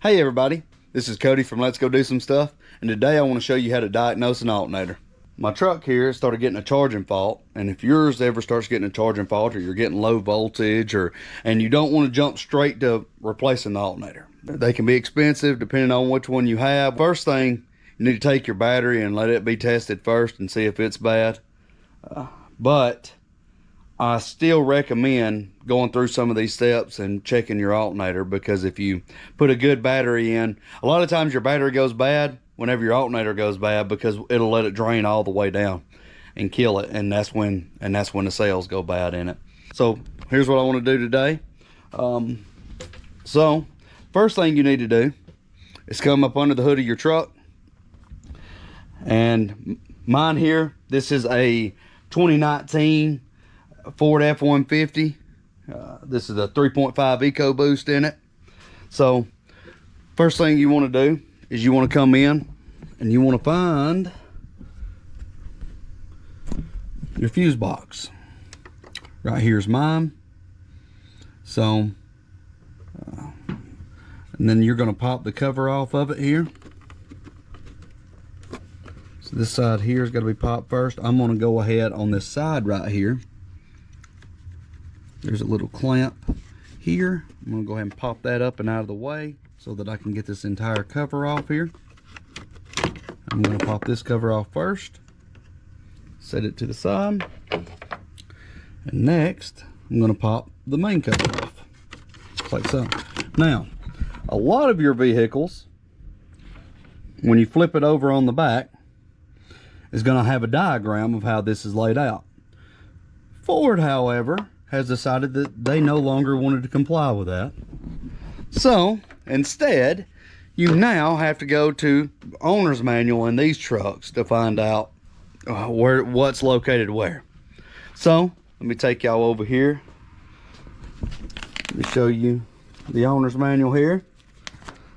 Hey everybody, this is Cody from Let's Go Do Some Stuff, and today I want to show you how to diagnose an alternator. My truck here started getting a charging fault, and if yours ever starts getting a charging fault, or you're getting low voltage, and you don't want to jump straight to replacing the alternator, they can be expensive depending on which one you have. First thing, you need to take your battery and let it be tested first and see if it's bad. But I still recommend going through some of these steps and checking your alternator, because if you put a good battery in, a lot of times your battery goes bad whenever your alternator goes bad, because it'll let it drain all the way down and kill it, and that's when the cells go bad in it. So here's what I want to do today. So first thing you need to do is come up under the hood of your truck, and mine here, this is a 2019 Ford F-150. This is a 3.5 EcoBoost in it. So first thing you want to do is you want to come in and you want to find your fuse box. Right here's mine. So and then you're going to pop the cover off of it here. So this side here is going to be popped first. I'm going to go ahead on this side right here. There's a little clamp here. I'm going to go ahead and pop that up and out of the way so that I can get this entire cover off here. I'm going to pop this cover off first, set it to the side, and next I'm going to pop the main cover off, just like so. Now, a lot of your vehicles, when you flip it over on the back, is going to have a diagram of how this is laid out. Ford, however, has decided that they no longer wanted to comply with that. So instead, you now have to go to owner's manual in these trucks to find out what's located where. So let me take y'all over here. Let me show you the owner's manual here.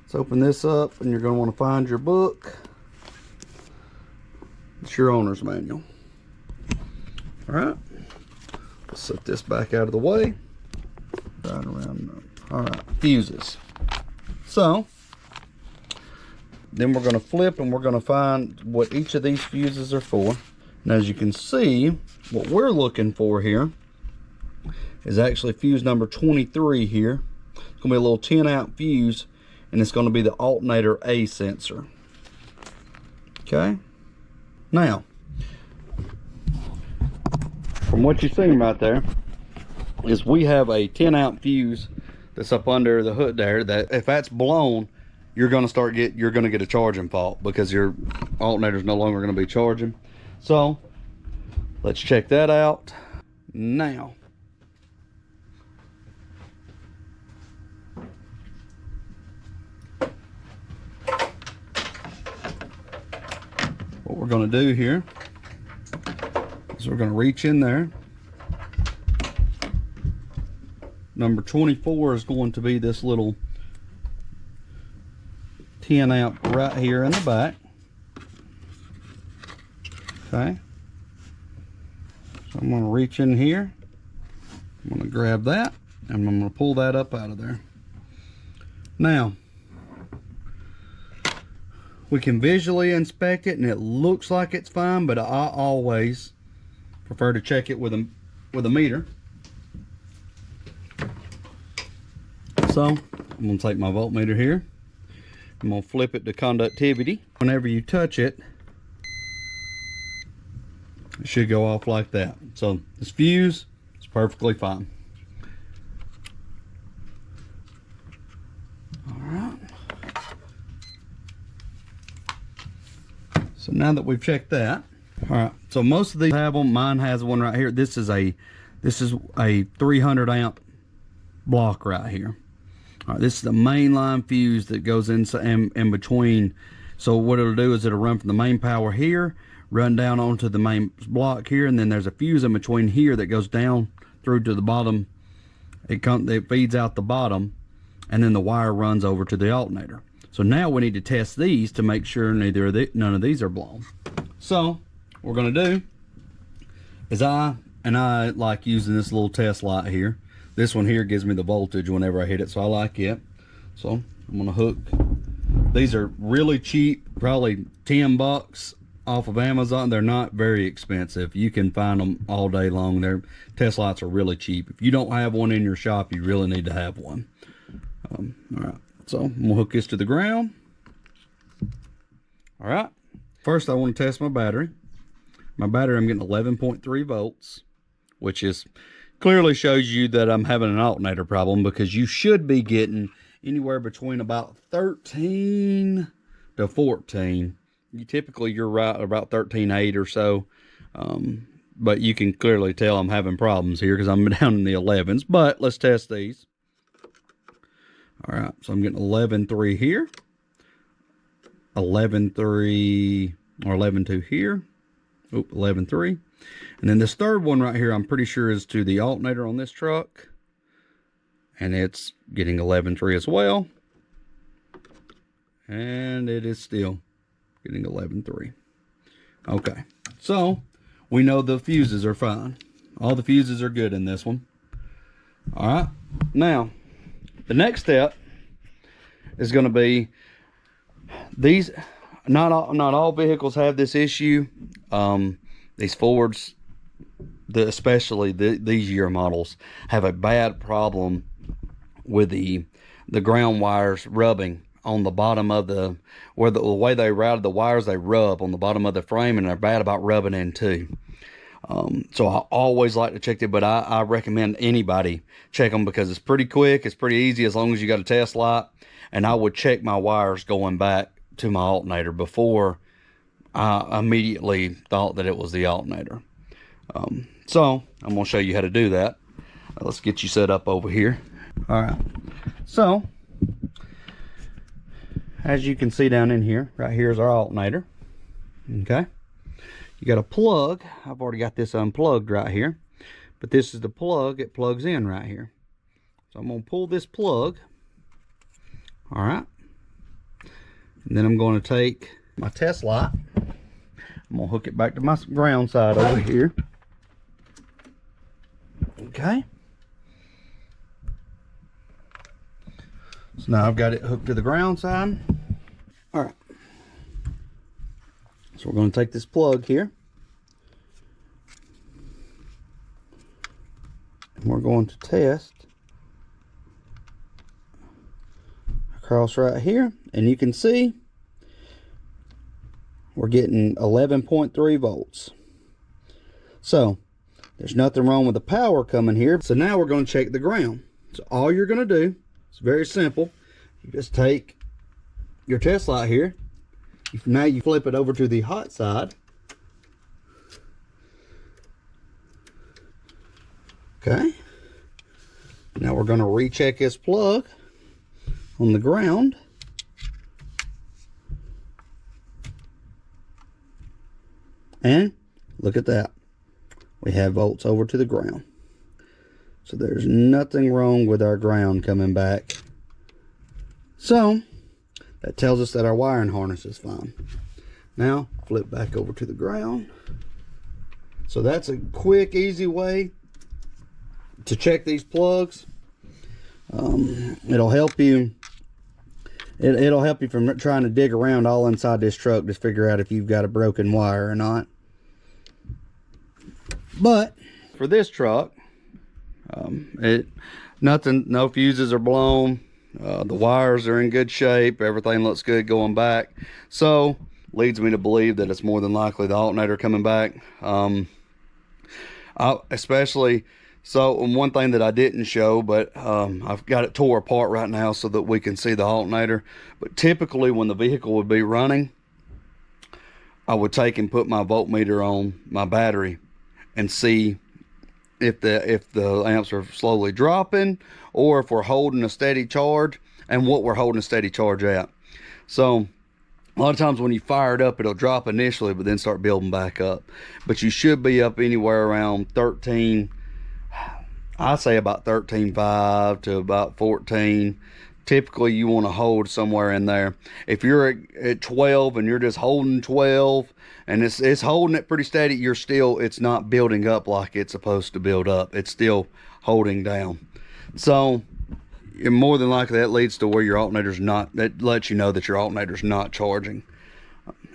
Let's open this up, and you're going to want to find your book. It's your owner's manual. All right. Set this back out of the way. Right around. All right, fuses. So then we're going to flip, and we're going to find what each of these fuses are for. And as you can see, what we're looking for here is actually fuse number 23 here. It's going to be a little 10-amp fuse, and it's going to be the alternator A sensor. Okay. Now, from what you're seeing right there, is we have a 10-amp fuse that's up under the hood there, that if that's blown, you're going to get a charging fault, because your alternator is no longer going to be charging. So let's check that out now. What we're going to do here is we're going to reach in there. Number 24 is going to be this little 10-amp right here in the back. Okay. So I'm going to reach in here. I'm going to grab that, and I'm going to pull that up out of there. Now, we can visually inspect it, and it looks like it's fine, but I always prefer to check it with a meter. So I'm going to take my voltmeter here. I'm going to flip it to conductivity. Whenever you touch it, it should go off like that. So this fuse is perfectly fine. All right. So now that we've checked that, all right. So most of these have them. Mine has one right here. This is a 300-amp block right here. All right, this is the main line fuse that goes in between. So what it'll do is it'll run from the main power here, run down onto the main block here, and then there's a fuse in between here that goes down through to the bottom. It feeds out the bottom, and then the wire runs over to the alternator. So now we need to test these to make sure none of these are blown. So what we're going to do is I like using this little test light here. This one here gives me the voltage whenever I hit it, so I like it. So I'm I'm gonna hook. These are really cheap, probably 10 bucks off of Amazon. They're not very expensive. You can find them all day long. Their test lights are really cheap. If you don't have one in your shop, you really need to have one. All right, so I'm gonna hook this to the ground. All right, first I want to test my battery. My battery, I'm getting 11.3 volts, which is clearly shows you that I'm having an alternator problem, because you should be getting anywhere between about 13 to 14. You're right about 13.8 or so. But you can clearly tell I'm having problems here because I'm down in the 11s. But let's test these. All right, so I'm getting 11.3 here, 11.3 or 11.2 here. Oop, 11.3. And then this third one right here, I'm pretty sure is to the alternator on this truck. And it's getting 11.3 as well. And it is still getting 11.3. Okay, so we know the fuses are fine. All the fuses are good in this one. All right, now the next step is going to be these. Not all vehicles have this issue. These Fords, especially these year models, have a bad problem with the ground wires rubbing on the bottom of the way they routed the wires. They rub on the bottom of the frame, and they're bad about rubbing in too. So I always like to check it, but I recommend anybody check them because it's pretty quick. It's pretty easy as long as you got a test light. And I would check my wires going back to my alternator before I immediately thought that it was the alternator. So I'm going to show you how to do that. Let's get you set up over here. All right. So as you can see down in here, right here is our alternator. Okay. You got a plug. I've already got this unplugged right here, but this is the plug. It plugs in right here. So I'm going to pull this plug. All right. And then I'm going to take my test light. I'm going to hook it back to my ground side over here. Okay. So now I've got it hooked to the ground side. All right. So we're going to take this plug here. And we're going to test across right here. And you can see we're getting 11.3 volts. So there's nothing wrong with the power coming here. So now we're going to check the ground. So all you're going to do, it's very simple. You just take your test light here. Now you flip it over to the hot side. Okay. Now we're going to recheck this plug on the ground. And look at that. We have volts over to the ground. So there's nothing wrong with our ground coming back. So that tells us that our wiring harness is fine. Now flip back over to the ground. So that's a quick, easy way to check these plugs. It'll help you. It'll help you from trying to dig around all inside this truck to figure out if you've got a broken wire or not. But for this truck, no fuses are blown. The wires are in good shape. Everything looks good going back. So leads me to believe that it's more than likely the alternator coming back. So one thing that I didn't show, but I've got it tore apart right now so that we can see the alternator. But typically when the vehicle would be running, I would take and put my voltmeter on my battery and see if the amps are slowly dropping or if we're holding a steady charge and what we're holding a steady charge at. So a lot of times when you fire it up, it'll drop initially, but then start building back up. But you should be up anywhere around 13, I say about 13.5 to about 14. Typically you want to hold somewhere in there. If you're at 12 and you're just holding 12 and it's holding it pretty steady, it's not building up like it's supposed to build up. It's still holding down. So more than likely that leads to where your alternator's not, that lets you know that your alternator's not charging.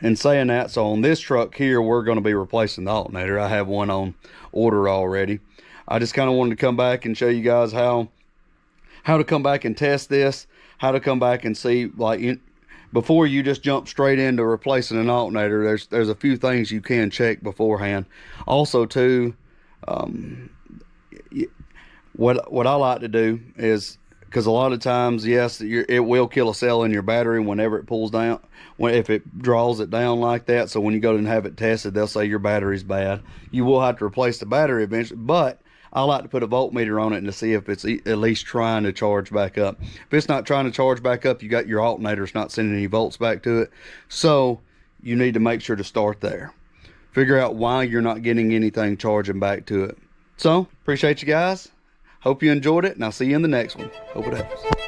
And saying that, so on this truck here, we're going to be replacing the alternator. I have one on order already. I just kind of wanted to come back and show you guys how to come back and test this, how to come back and see, like, before you just jump straight into replacing an alternator, there's a few things you can check beforehand. Also too, what I like to do is, because a lot of times, yes, it will kill a cell in your battery whenever it pulls down, if it draws it down like that. So when you go and have it tested, they'll say your battery's bad. You will have to replace the battery eventually, but I like to put a voltmeter on it and to see if it's at least trying to charge back up. If it's not trying to charge back up, you got your alternator's not sending any volts back to it. So you need to make sure to start there. Figure out why you're not getting anything charging back to it. So appreciate you guys. Hope you enjoyed it, and I'll see you in the next one. Hope it helps.